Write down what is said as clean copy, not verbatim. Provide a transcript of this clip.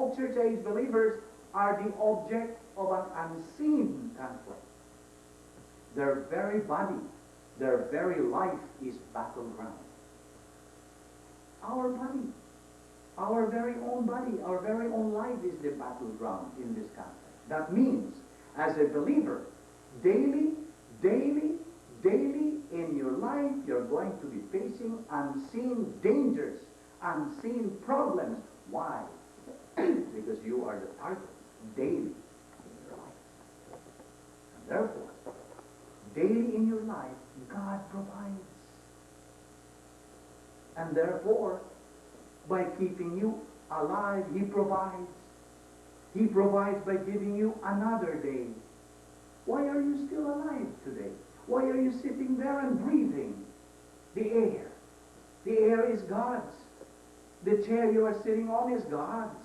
all church age believers are the object of an unseen conflict. Their very body, their very life is battleground. Our body, our very own body, our very own life is the battleground in this conflict. That means, as a believer, daily in your life, you're going to be facing unseen dangers, unseen problems. Why? Because you are the target daily in your life. And therefore, daily in your life, God provides. And therefore, by keeping you alive, He provides. He provides by giving you another day. Why are you still alive today? Why are you sitting there and breathing? The air. The air is God's. The chair you are sitting on is God's.